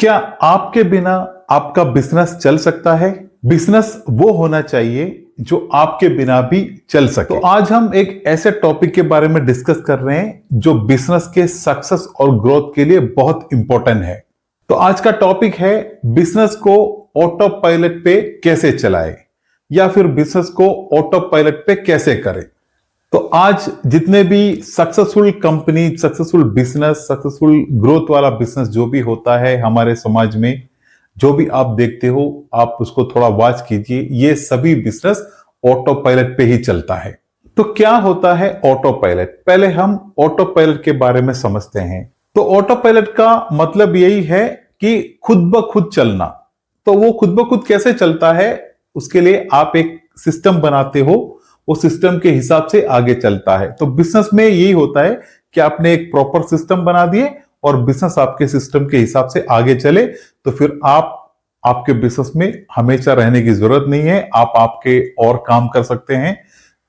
क्या आपके बिना आपका बिजनेस चल सकता है? बिजनेस वो होना चाहिए जो आपके बिना भी चल सके। तो आज हम एक ऐसे टॉपिक के बारे में डिस्कस कर रहे हैं जो बिजनेस के सक्सेस और ग्रोथ के लिए बहुत इंपॉर्टेंट है। तो आज का टॉपिक है बिजनेस को ऑटो पायलट पे कैसे चलाए या फिर बिजनेस को ऑटो पायलट पे कैसे करें। तो आज जितने भी successful company, successful business, successful growth वाला बिजनेस जो भी होता है हमारे समाज में, जो भी आप देखते हो, आप उसको थोड़ा वॉच कीजिए। ये सभी बिजनेस ऑटो पायलट पे ही चलता है। तो क्या होता है ऑटो पायलट? पहले हम ऑटो पायलट के बारे में समझते हैं। तो ऑटो पायलट का मतलब यही है कि खुद ब खुद चलना। तो वो खुद ब खुद कैसे चलता है, उसके लिए आप एक सिस्टम बनाते हो, वो सिस्टम के हिसाब से आगे चलता है। तो बिजनेस में यही होता है कि आपने एक प्रॉपर सिस्टम बना दिए और बिजनेस आपके सिस्टम के हिसाब से आगे चले, तो फिर आपके बिजनेस में हमेशा रहने की जरूरत नहीं है। आप आपके और काम कर सकते हैं,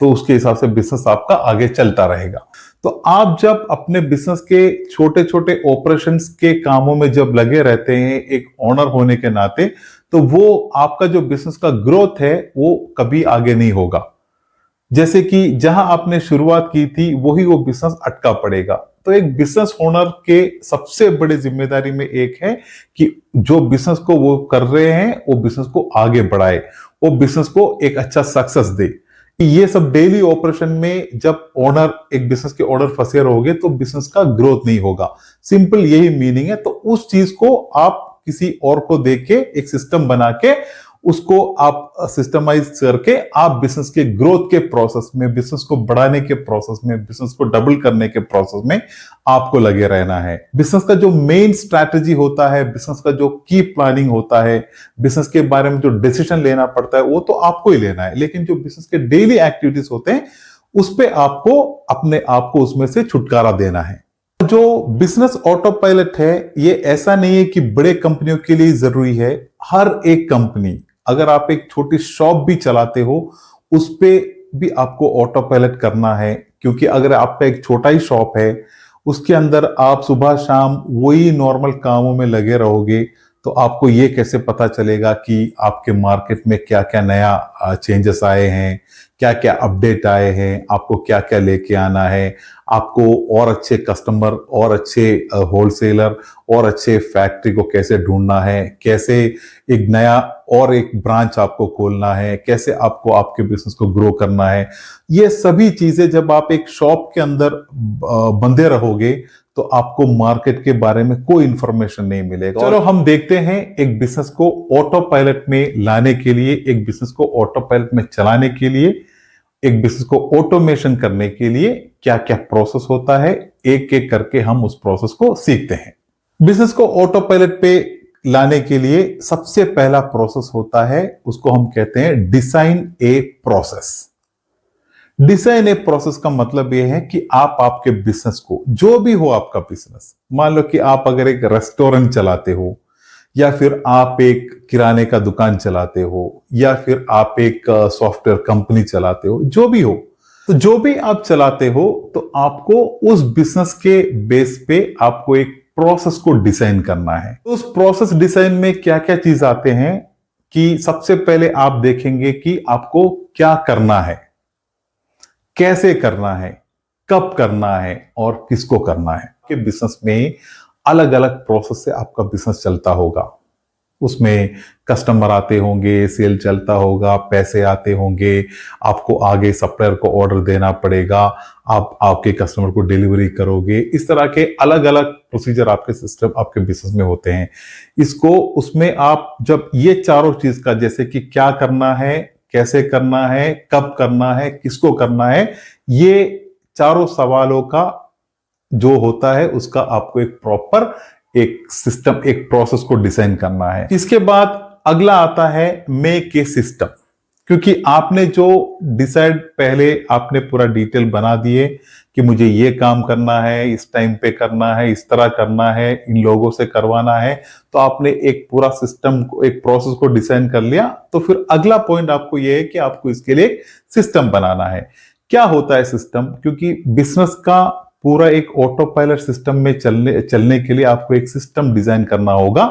तो उसके हिसाब से बिजनेस आपका आगे चलता रहेगा। तो आप जब अपने बिजनेस के छोटे छोटे ऑपरेशंस के कामों में जब लगे रहते हैं एक ओनर होने के नाते, तो वो आपका जो बिजनेस का ग्रोथ है वो कभी आगे नहीं होगा। जैसे कि जहां आपने शुरुआत की थी वही वो बिजनेस अटका पड़ेगा। तो एक बिजनेस ओनर के सबसे बड़ी जिम्मेदारी में एक है कि जो बिजनेस को वो कर रहे हैं वो बिजनेस को आगे बढ़ाए, वो बिजनेस को एक अच्छा सक्सेस दे। ये सब डेली ऑपरेशन में जब ओनर, एक बिजनेस के ओनर फंसे रहोगे तो बिजनेस का ग्रोथ नहीं होगा। सिंपल यही मीनिंग है। तो उस चीज को आप किसी और को देख के एक सिस्टम बना के उसको आप सिस्टमाइज करके आप बिजनेस के ग्रोथ के प्रोसेस में, बिजनेस को बढ़ाने के प्रोसेस में, बिजनेस को डबल करने के प्रोसेस में आपको लगे रहना है। बिजनेस का जो मेन स्ट्रैटेजी होता है, बिजनेस का जो की प्लानिंग होता है, बिजनेस के बारे में जो डिसीजन लेना पड़ता है, वो तो आपको ही लेना है। लेकिन जो बिजनेस के डेली एक्टिविटीज होते हैं उस पे आपको अपने आप को उसमें से छुटकारा देना है। जो बिजनेस ऑटो पायलट है ये ऐसा नहीं है कि बड़े कंपनियों के लिए जरूरी है। हर एक कंपनी, अगर आप एक छोटी शॉप भी चलाते हो उस पे भी आपको ऑटो पायलट करना है। क्योंकि अगर आपका एक छोटा ही शॉप है, उसके अंदर आप सुबह शाम वही नॉर्मल कामों में लगे रहोगे, तो आपको ये कैसे पता चलेगा कि आपके मार्केट में क्या क्या नया चेंजेस आए हैं, क्या क्या अपडेट आए हैं, आपको क्या क्या लेके आना है, आपको और अच्छे कस्टमर, और अच्छे होलसेलर, और अच्छे फैक्ट्री को कैसे ढूंढना है, कैसे एक नया और एक ब्रांच आपको खोलना है, कैसे आपको आपके बिजनेस को ग्रो करना है। ये सभी चीजें जब आप एक शॉप के अंदर बंधे रहोगे तो आपको मार्केट के बारे में कोई इंफॉर्मेशन नहीं मिलेगा। चलो हम देखते हैं एक बिजनेस को ऑटो पायलट में लाने के लिए, एक बिजनेस को ऑटो पायलट में चलाने के लिए, एक बिजनेस को ऑटोमेशन करने के लिए क्या क्या प्रोसेस होता है। एक एक करके हम उस प्रोसेस को सीखते हैं। बिजनेस को ऑटो पायलट पे लाने के लिए सबसे पहला प्रोसेस होता है, उसको हम कहते हैं design a process. Design a process का मतलब यह है कि आप आपके बिजनेस को, जो भी हो आपका बिजनेस, मान लो कि आप अगर एक रेस्टोरेंट चलाते हो, या फिर आप एक किराने का दुकान चलाते हो, या फिर आप एक सॉफ्टवेयर कंपनी चलाते हो, जो भी हो, तो जो भी आप चलाते हो तो आपको उस बिजनेस के बेस पे आपको एक प्रोसेस को डिजाइन करना है। तो उस प्रोसेस डिजाइन में क्या क्या चीज आते हैं कि सबसे पहले आप देखेंगे कि आपको क्या करना है, कैसे करना है, कब करना है और किसको करना है। कि बिजनेस में अलग अलग प्रोसेस से आपका बिजनेस चलता होगा। उसमें कस्टमर आते होंगे, सेल चलता होगा, पैसे आते होंगे, आपको आगे सप्लायर को ऑर्डर देना पड़ेगा, आप आपके कस्टमर को डिलीवरी करोगे। इस तरह के अलग अलग प्रोसीजर आपके सिस्टम, आपके बिजनेस में होते हैं। इसको, उसमें आप जब ये चारों चीज का, जैसे कि क्या करना है, कैसे करना है, कब करना है, किसको करना है, ये चारों सवालों का जो होता है उसका आपको एक प्रॉपर एक सिस्टम, एक प्रोसेस को डिजाइन करना है। इसके बाद अगला आता है मेक ए सिस्टम। क्योंकि आपने जो डिसाइड, पहले आपने पूरा डिटेल बना दिए कि मुझे ये काम करना है, इस टाइम पे करना है, इस तरह करना है, इन लोगों से करवाना है, तो आपने एक पूरा सिस्टम को, एक प्रोसेस को डिजाइन कर लिया। तो फिर अगला पॉइंट आपको यह है कि आपको इसके लिए एक सिस्टम बनाना है। क्या होता है सिस्टम? क्योंकि बिजनेस का पूरा एक ऑटो पायलट सिस्टम में चलने के लिए आपको एक सिस्टम डिजाइन करना होगा,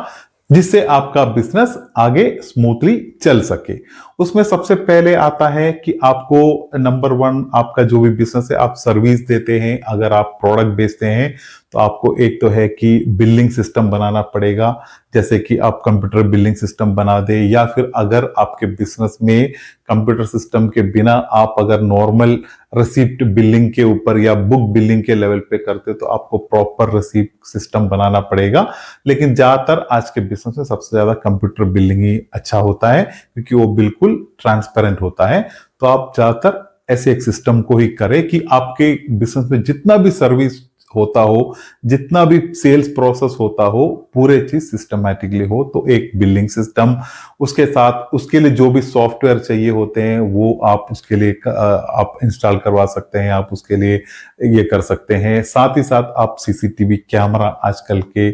जिससे आपका बिजनेस आगे स्मूथली चल सके। उसमें सबसे पहले आता है कि आपको नंबर 1, आपका जो भी बिजनेस है, आप सर्विस देते हैं, अगर आप प्रोडक्ट बेचते हैं तो आपको एक तो है कि बिलिंग सिस्टम बनाना पड़ेगा, जैसे कि आप कंप्यूटर बिलिंग सिस्टम बना दे, या फिर अगर आपके बिजनेस में कंप्यूटर सिस्टम के बिना आप अगर नॉर्मल रिसिप्ट बिलिंग के ऊपर या बुक बिलिंग के लेवल पे करते तो आपको प्रॉपर रिसिप्ट सिस्टम बनाना पड़ेगा। लेकिन ज्यादातर आज के बिजनेस में सबसे ज्यादा कंप्यूटर बिलिंग ही अच्छा होता है, क्योंकि वो बिल्कुल ट्रांसपेरेंट होता है। तो आप ज्यादातर ऐसे एक सिस्टम को ही करें कि आपके बिजनेस में जितना भी सर्विस होता हो, जितना भी सेल्स प्रोसेस होता हो, पूरे चीज सिस्टमैटिकली हो। तो एक बिलिंग सिस्टम, उसके साथ उसके लिए जो भी सॉफ्टवेयर चाहिए होते हैं वो आप उसके लिए आप इंस्टॉल करवा सकते हैं, आप उसके लिए ये कर सकते हैं। साथ ही साथ आप सीसीटीवी कैमरा आजकल के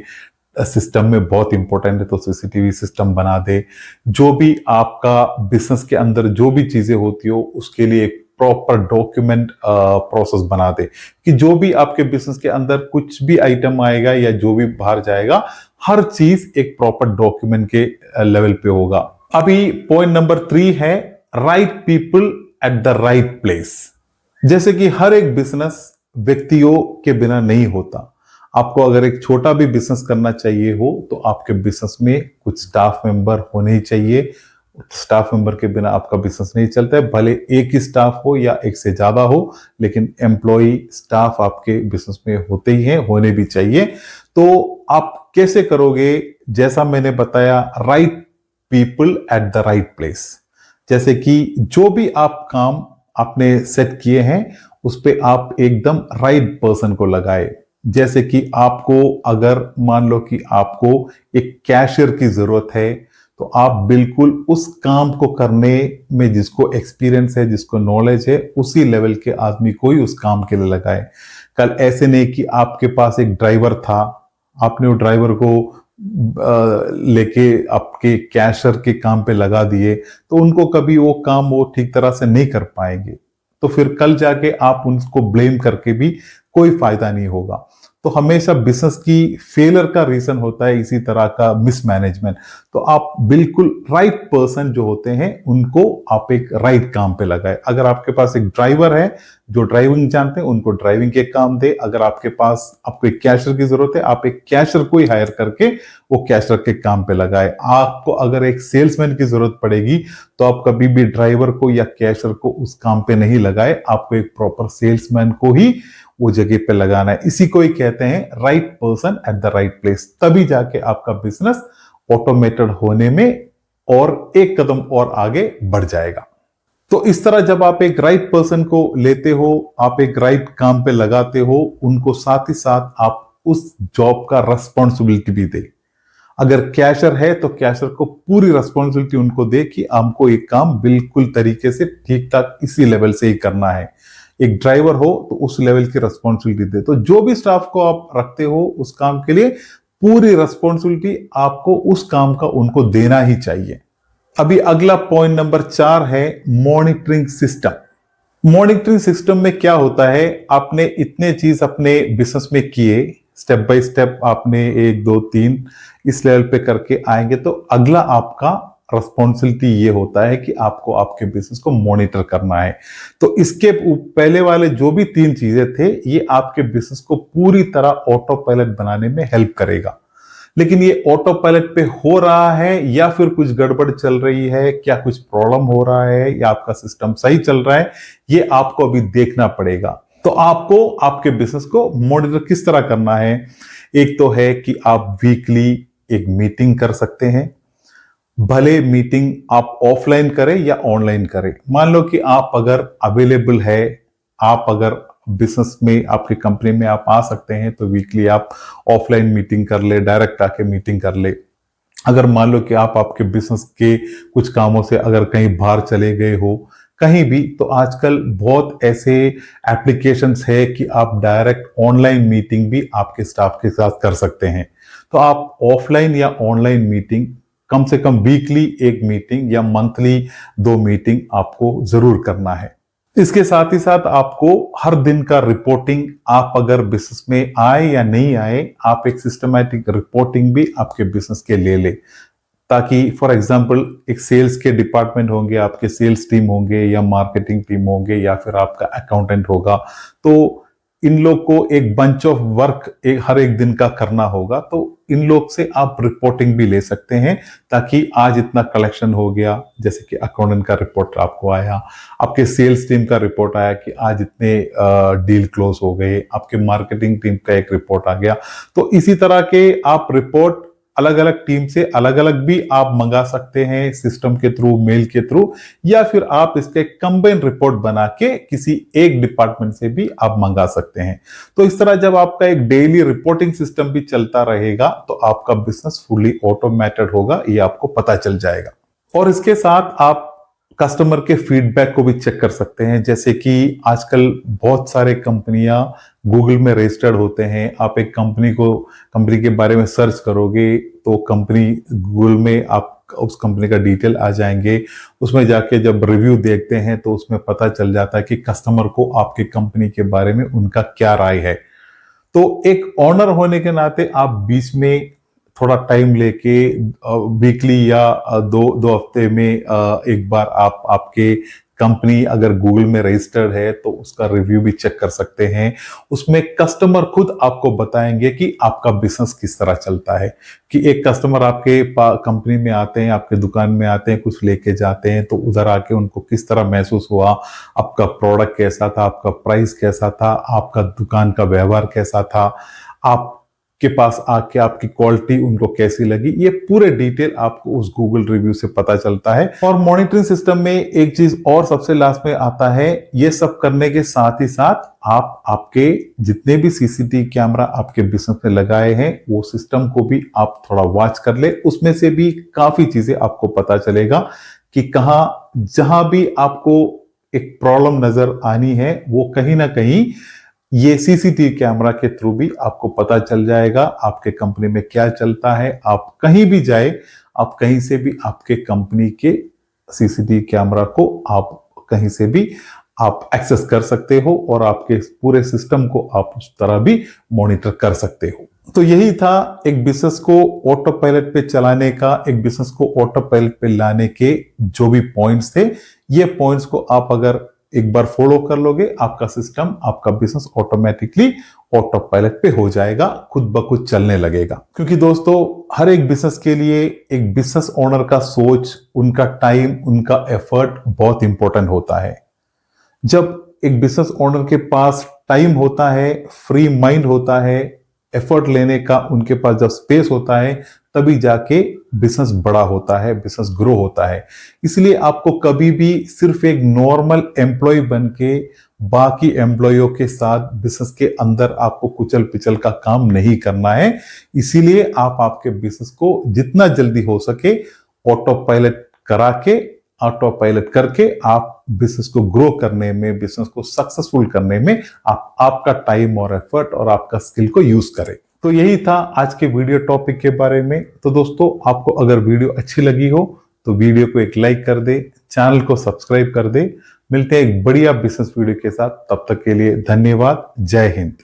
सिस्टम में बहुत इंपॉर्टेंट है, तो सीसीटीवी सिस्टम बना दे। जो भी आपका बिजनेस के अंदर जो भी चीजें होती हो उसके लिए एक प्रॉपर डॉक्यूमेंट प्रोसेस बना दे, कि जो भी आपके बिजनेस के अंदर कुछ भी आइटम आएगा या जो भी बाहर जाएगा, हर चीज एक प्रॉपर डॉक्यूमेंट के लेवल पे होगा। अभी पॉइंट नंबर 3 है right people at the right place. जैसे कि हर एक बिजनेस व्यक्तियों के बिना नहीं होता। आपको अगर एक छोटा भी बिजनेस करना चाहिए हो तो आपके बिजनेस में कुछ स्टाफ मेंबर होने ही चाहिए। स्टाफ मेंबर के बिना आपका बिजनेस नहीं चलता है, भले एक ही स्टाफ हो या एक से ज्यादा हो, लेकिन एम्प्लॉय स्टाफ आपके बिजनेस में होते ही हैं, होने भी चाहिए। तो आप कैसे करोगे? जैसा मैंने बताया, right people at the right place. जैसे कि जो भी आप काम आपने सेट किए हैं उस पे आप एकदम राइट पर्सन को लगाए। जैसे कि आपको अगर मान लो कि आपको एक कैशियर की जरूरत है, तो आप बिल्कुल उस काम को करने में जिसको एक्सपीरियंस है, जिसको नॉलेज है, उसी लेवल के आदमी को ही उस काम के लिए लगाए। कल ऐसे नहीं कि आपके पास एक ड्राइवर था, आपने वो ड्राइवर को लेके आपके कैशियर के काम पे लगा दिए, तो उनको कभी वो काम वो ठीक तरह से नहीं कर पाएंगे। तो फिर कल जाके आप उनको ब्लेम करके भी कोई फायदा नहीं होगा। तो हमेशा बिजनेस की फेलियर का रीजन होता है इसी तरह का मिसमैनेजमेंट। तो आप बिल्कुल राइट पर्सन जो होते हैं उनको आप एक राइट काम पे लगाए। अगर आपके पास एक ड्राइवर है जो ड्राइविंग जानते हैं, उनको ड्राइविंग के काम दे। अगर आपके पास आपको एक कैशियर की जरूरत है, आप एक कैशियर को ही हायर करके वो कैशियर के काम पे लगाए। आपको अगर एक सेल्समैन की जरूरत पड़ेगी तो आप कभी भी ड्राइवर को या कैशियर को उस काम पे नहीं लगाए, आपको एक प्रॉपर सेल्समैन को ही वो जगह पे लगाना है। इसी को ही कहते हैं right person at the right place. तभी जाके आपका बिजनेस ऑटोमेटेड होने में और एक कदम और आगे बढ़ जाएगा। तो इस तरह जब आप एक राइट पर्सन को लेते हो, आप एक राइट काम पे लगाते हो, उनको साथ ही साथ आप उस जॉब का रेस्पॉन्सिबिलिटी भी दे। अगर कैशियर है तो कैशियर को पूरी रेस्पॉन्सिबिलिटी उनको दे कि हमको एक काम बिल्कुल तरीके से ठीक ठाक इसी लेवल से ही करना है। एक ड्राइवर हो तो उस लेवल की रेस्पॉन्सिबिलिटी दे। तो जो भी स्टाफ को आप रखते हो उस काम के लिए पूरी रेस्पॉन्सिबिलिटी आपको उस काम का उनको देना ही चाहिए। अभी अगला पॉइंट नंबर 4 है मॉनिटरिंग सिस्टम। मॉनिटरिंग सिस्टम में क्या होता है, आपने इतने चीज अपने बिजनेस में किए, स्टेप बाय स्टेप आपने 1 2 3 इस लेवल पे करके आएंगे, तो अगला आपका रिस्पॉन्सिबिलिटी ये होता है कि आपको आपके बिजनेस को मॉनिटर करना है। तो इसके पहले वाले जो भी 3 चीजें थे, ये आपके बिजनेस को पूरी तरह ऑटो पायलट बनाने में हेल्प करेगा। लेकिन ये ऑटो पायलट पे हो रहा है या फिर कुछ गड़बड़ चल रही है, क्या कुछ प्रॉब्लम हो रहा है या आपका सिस्टम सही चल रहा है, ये आपको अभी देखना पड़ेगा। तो आपको आपके बिजनेस को मॉनिटर किस तरह करना है? एक तो है कि आप वीकली एक मीटिंग कर सकते हैं। भले मीटिंग आप ऑफलाइन करें या ऑनलाइन करें। मान लो कि आप अगर अवेलेबल है, आप अगर बिजनेस में आपकी कंपनी में आप आ सकते हैं, तो वीकली आप ऑफलाइन मीटिंग कर ले, डायरेक्ट आके मीटिंग कर ले। अगर मान लो कि आप आपके बिजनेस के कुछ कामों से अगर कहीं बाहर चले गए हो कहीं भी, तो आजकल बहुत ऐसे एप्लीकेशंस है कि आप डायरेक्ट ऑनलाइन मीटिंग भी आपके स्टाफ के साथ कर सकते हैं। तो आप ऑफलाइन या ऑनलाइन मीटिंग कम से कम वीकली एक मीटिंग या मंथली 2 मीटिंग आपको जरूर करना है। इसके साथ ही साथ आपको हर दिन का रिपोर्टिंग, आप अगर बिजनेस में आए या नहीं आए, आप एक सिस्टमैटिक रिपोर्टिंग भी आपके बिजनेस के ले ताकि फॉर एग्जांपल एक सेल्स के डिपार्टमेंट होंगे, आपके सेल्स टीम होंगे या मार्केटिंग टीम होंगे या फिर आपका अकाउंटेंट होगा, तो इन लोग को एक बंच ऑफ वर्क हर एक दिन का करना होगा, तो इन लोग से आप रिपोर्टिंग भी ले सकते हैं ताकि आज इतना कलेक्शन हो गया, जैसे कि अकाउंटेंट का रिपोर्ट आपको आया, आपके सेल्स टीम का रिपोर्ट आया कि आज इतने डील क्लोज हो गए, आपके मार्केटिंग टीम का एक रिपोर्ट आ गया। तो इसी तरह के आप रिपोर्ट अलग अलग टीम से अलग अलग भी आप मंगा सकते हैं, सिस्टम के थ्रू, मेल के थ्रू, या फिर आप इसके कंबाइन रिपोर्ट बना के किसी एक डिपार्टमेंट से भी आप मंगा सकते हैं। तो इस तरह जब आपका एक डेली रिपोर्टिंग सिस्टम भी चलता रहेगा तो आपका बिजनेस फुली ऑटोमेटेड होगा, ये आपको पता चल जाएगा। और इसके साथ आप कस्टमर के फीडबैक को भी चेक कर सकते हैं, जैसे कि आजकल बहुत सारे कंपनियां गूगल में रजिस्टर्ड होते हैं। आप एक कंपनी के बारे में सर्च करोगे तो कंपनी गूगल में आप उस कंपनी का डिटेल आ जाएंगे, उसमें जाके जब रिव्यू देखते हैं तो उसमें पता चल जाता है कि कस्टमर को आपके कंपनी के बारे में उनका क्या राय है। तो एक ओनर होने के नाते आप बीच में थोड़ा टाइम लेके वीकली या दो हफ्ते में एक बार आप आपके कंपनी अगर गूगल में रजिस्टर्ड है तो उसका रिव्यू भी चेक कर सकते हैं। उसमें कस्टमर खुद आपको बताएंगे कि आपका बिजनेस किस तरह चलता है, कि एक कस्टमर आपके कंपनी में आते हैं, आपके दुकान में आते हैं, कुछ लेके जाते हैं, तो उधर आके उनको किस तरह महसूस हुआ, आपका प्रोडक्ट कैसा था, आपका प्राइस कैसा था, आपका दुकान का व्यवहार कैसा था, आप के पास आके आपकी क्वालिटी उनको कैसी लगी, ये पूरे डिटेल आपको उस गूगल रिव्यू से पता चलता है। और मॉनिटरिंग सिस्टम में एक चीज और सबसे लास्ट में आता है, ये सब करने के साथ ही साथ आप आपके जितने भी सीसीटीवी कैमरा आपके बिजनेस में लगाए हैं वो सिस्टम को भी आप थोड़ा वॉच कर ले, उसमें से भी काफी चीजें आपको पता चलेगा कि कहां जहां भी आपको एक प्रॉब्लम नजर आनी है वो कहीं ना कहीं ये सीसीटीवी कैमरा के थ्रू भी आपको पता चल जाएगा आपके कंपनी में क्या चलता है। आप कहीं भी जाए, आप कहीं से भी आपके कंपनी के सीसीटीवी कैमरा को आप कहीं से भी आप एक्सेस कर सकते हो और आपके पूरे सिस्टम को आप उस तरह भी मॉनिटर कर सकते हो। तो यही था एक बिजनेस को ऑटो पायलट पे चलाने का, एक बिजनेस को ऑटो पायलट पे लाने के जो भी पॉइंट्स थे, ये पॉइंट्स को आप अगर एक बार फॉलो कर लोगे, आपका सिस्टम, आपका बिजनेस ऑटोमेटिकली ऑटो पायलट पे हो जाएगा, खुद ब खुद चलने लगेगा। क्योंकि दोस्तों हर एक बिजनेस के लिए एक बिजनेस ओनर का सोच, उनका टाइम, उनका एफर्ट बहुत इंपॉर्टेंट होता है। जब एक बिजनेस ओनर के पास टाइम होता है, फ्री माइंड होता है, एफर्ट लेने का उनके पास जब स्पेस होता है, तभी जाके बिजनेस बड़ा होता है, बिजनेस ग्रो होता है। इसलिए आपको कभी भी सिर्फ एक नॉर्मल एम्प्लॉय बन के बाकी एम्प्लॉयों के साथ बिजनेस के अंदर आपको कुचल पिचल का काम नहीं करना है। इसीलिए आप आपके बिजनेस को जितना जल्दी हो सके ऑटो पायलट करा के, ऑटो पायलट करके आप बिजनेस को ग्रो करने में, बिजनेस को सक्सेसफुल करने में आप आपका टाइम और एफर्ट और आपका स्किल को यूज करें। तो यही था आज के वीडियो टॉपिक के बारे में। तो दोस्तों आपको अगर वीडियो अच्छी लगी हो तो वीडियो को एक लाइक कर दे, चैनल को सब्सक्राइब कर दे। मिलते हैं एक बढ़िया बिजनेस वीडियो के साथ, तब तक के लिए धन्यवाद। जय हिंद।